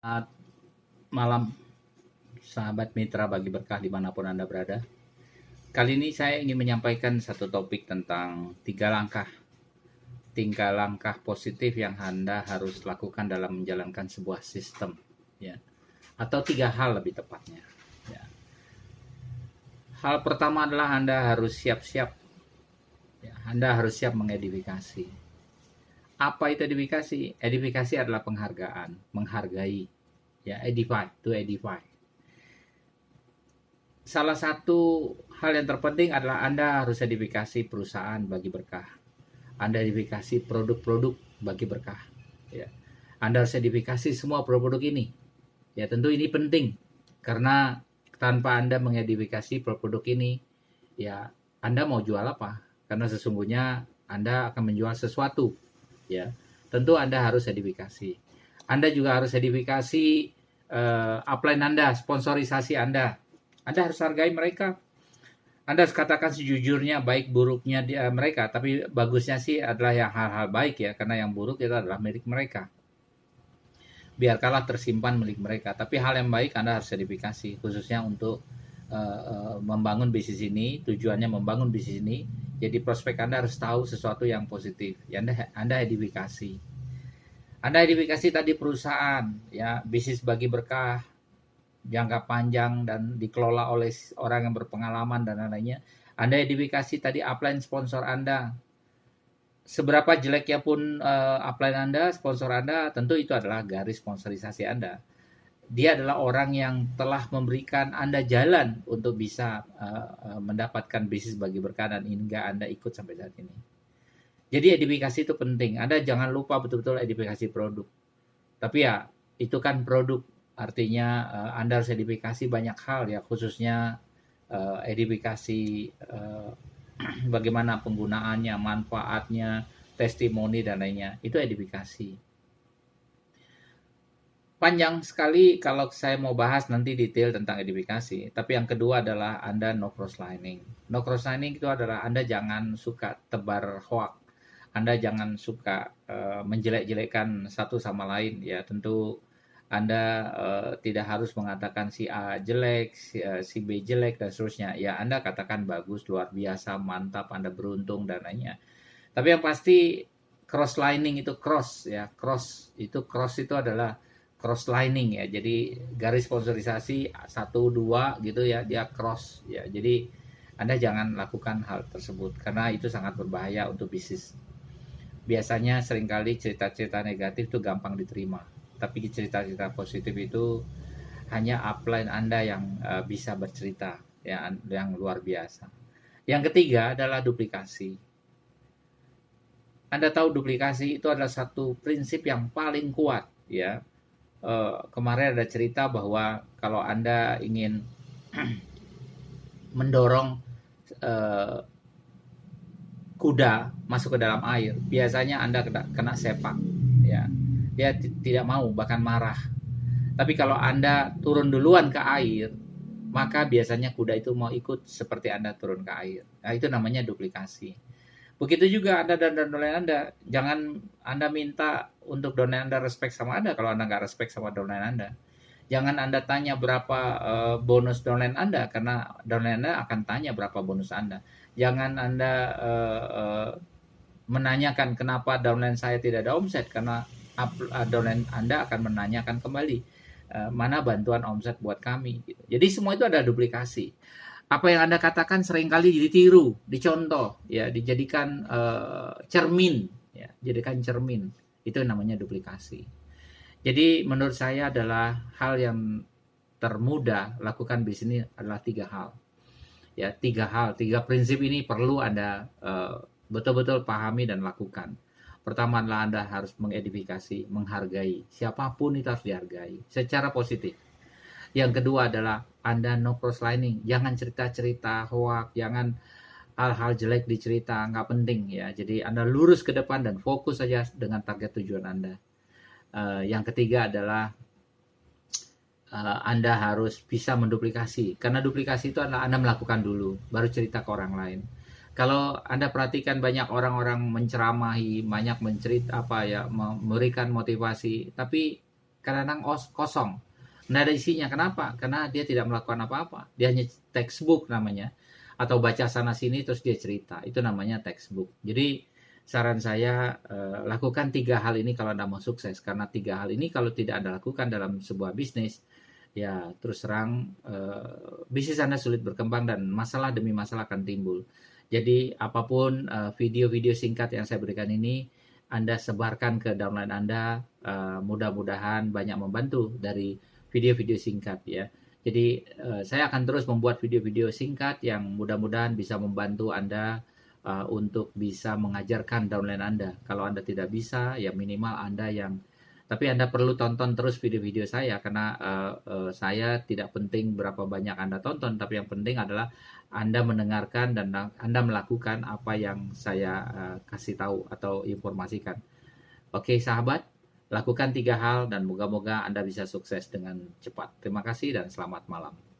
Selamat malam sahabat mitra bagi berkah dimanapun Anda berada. Kali ini saya ingin menyampaikan satu topik tentang tiga langkah positif yang Anda harus lakukan dalam menjalankan sebuah sistem, ya, atau tiga hal lebih tepatnya. Ya. Hal pertama adalah Anda harus siap-siap, ya, Anda harus siap mengedifikasi. Apa itu edifikasi? Edifikasi adalah penghargaan, menghargai, ya, edify, to edify. Salah satu hal yang terpenting adalah Anda harus edifikasi perusahaan bagi berkah. Anda edifikasi produk-produk bagi berkah. Ya. Anda harus edifikasi semua produk-produk ini. Ya, tentu ini penting karena tanpa Anda mengedifikasi produk-produk ini, ya Anda mau jual apa? Karena sesungguhnya Anda akan menjual sesuatu. Ya, tentu Anda harus edifikasi. Anda juga harus edifikasi upline Anda, sponsorisasi Anda. Anda harus hargai mereka. Anda harus katakan sejujurnya baik buruknya mereka, tapi bagusnya sih adalah yang hal-hal baik ya, karena yang buruk itu adalah milik mereka. Biarkanlah tersimpan milik mereka, tapi hal yang baik Anda harus edifikasi, khususnya untuk membangun bisnis ini. Tujuannya membangun bisnis ini, jadi prospek Anda harus tahu sesuatu yang positif. Ya, Anda edifikasi. Anda edifikasi tadi perusahaan, ya, bisnis bagi berkah, jangka panjang dan dikelola oleh orang yang berpengalaman dan lainnya. Anda edifikasi tadi upline sponsor Anda. Seberapa jeleknya pun upline Anda, sponsor Anda, tentu itu adalah garis sponsorisasi Anda. Dia adalah orang yang telah memberikan Anda jalan untuk bisa mendapatkan bisnis bagi berkah dan hingga Anda ikut sampai saat ini. Jadi edifikasi itu penting. Anda jangan lupa betul-betul edifikasi produk. Tapi ya, itu kan produk. Artinya Anda harus edifikasi banyak hal ya, khususnya edifikasi bagaimana penggunaannya, manfaatnya, testimoni dan lainnya. Itu edifikasi. Panjang sekali kalau saya mau bahas nanti detail tentang edifikasi. Tapi yang kedua adalah Anda no crosslining. No crosslining itu adalah Anda jangan suka tebar hoax. Anda jangan suka menjelek-jelekan satu sama lain. Ya, tentu Anda tidak harus mengatakan si A jelek, si B jelek, dan seterusnya. Ya, Anda katakan bagus, luar biasa, mantap, Anda beruntung, dan lainnya. Tapi yang pasti crosslining itu cross, ya. Cross itu adalah crosslining ya. Jadi garis sponsorisasi 1, 2 gitu ya, dia cross ya. Jadi Anda jangan lakukan hal tersebut karena itu sangat berbahaya untuk bisnis. Biasanya seringkali cerita-cerita negatif itu gampang diterima. Tapi cerita-cerita positif itu hanya upline Anda yang bisa bercerita ya, yang luar biasa. Yang ketiga adalah duplikasi. Anda tahu duplikasi itu adalah satu prinsip yang paling kuat ya. Kemarin ada cerita bahwa kalau Anda ingin mendorong kuda masuk ke dalam air, biasanya Anda kena sepak ya. Dia tidak mau, bahkan marah. Tapi kalau Anda turun duluan ke air, maka biasanya kuda itu mau ikut seperti Anda turun ke air. Nah, itu namanya duplikasi. Begitu juga Anda dan downline Anda. Jangan Anda minta untuk downline Anda respect sama Anda kalau Anda nggak respect sama downline Anda. Jangan Anda tanya berapa bonus downline Anda, karena downline Anda akan tanya berapa bonus Anda. Jangan Anda menanyakan kenapa downline saya tidak ada omset, karena downline Anda akan menanyakan kembali mana bantuan omset buat kami. Gitu. Jadi semua itu ada duplikasi. Apa yang Anda katakan seringkali ditiru, dicontoh, ya, dijadikan cermin, ya, jadikan cermin. Itu namanya duplikasi. Jadi menurut saya adalah hal yang termudah lakukan bisnis adalah 3 hal. Ya, 3 hal, 3 prinsip ini perlu Anda betul-betul pahami dan lakukan. Pertama adalah Anda harus mengedifikasi, menghargai. Siapapun itu harus dihargai secara positif. Yang kedua adalah Anda no crosslining. Jangan cerita-cerita hoax, jangan hal-hal jelek dicerita, nggak penting ya. Jadi Anda lurus ke depan dan fokus saja dengan target tujuan Anda. Yang ketiga adalah Anda harus bisa menduplikasi. Karena duplikasi itu adalah Anda melakukan dulu, baru cerita ke orang lain. Kalau Anda perhatikan banyak orang-orang menceramahi, banyak mencerita memberikan motivasi, tapi kadang-kadang kosong, nggak ada isinya. Kenapa? Karena dia tidak melakukan apa-apa, dia hanya textbook namanya, atau baca sana sini terus dia cerita, itu namanya textbook. Jadi saran saya, lakukan 3 hal ini kalau Anda mau sukses, karena 3 hal ini kalau tidak Anda lakukan dalam sebuah bisnis, ya terus terang bisnis Anda sulit berkembang dan masalah demi masalah akan timbul. Jadi apapun video-video singkat yang saya berikan ini, Anda sebarkan ke downline Anda, mudah-mudahan banyak membantu dari video-video singkat ya. Jadi saya akan terus membuat video-video singkat yang mudah-mudahan bisa membantu Anda untuk bisa mengajarkan downline Anda. Kalau Anda tidak bisa, ya minimal Anda yang, tapi Anda perlu tonton terus video-video saya, karena saya tidak penting berapa banyak Anda tonton, tapi yang penting adalah Anda mendengarkan dan Anda melakukan apa yang saya kasih tahu atau informasikan. Oke sahabat, lakukan 3 hal dan moga-moga Anda bisa sukses dengan cepat. Terima kasih dan selamat malam.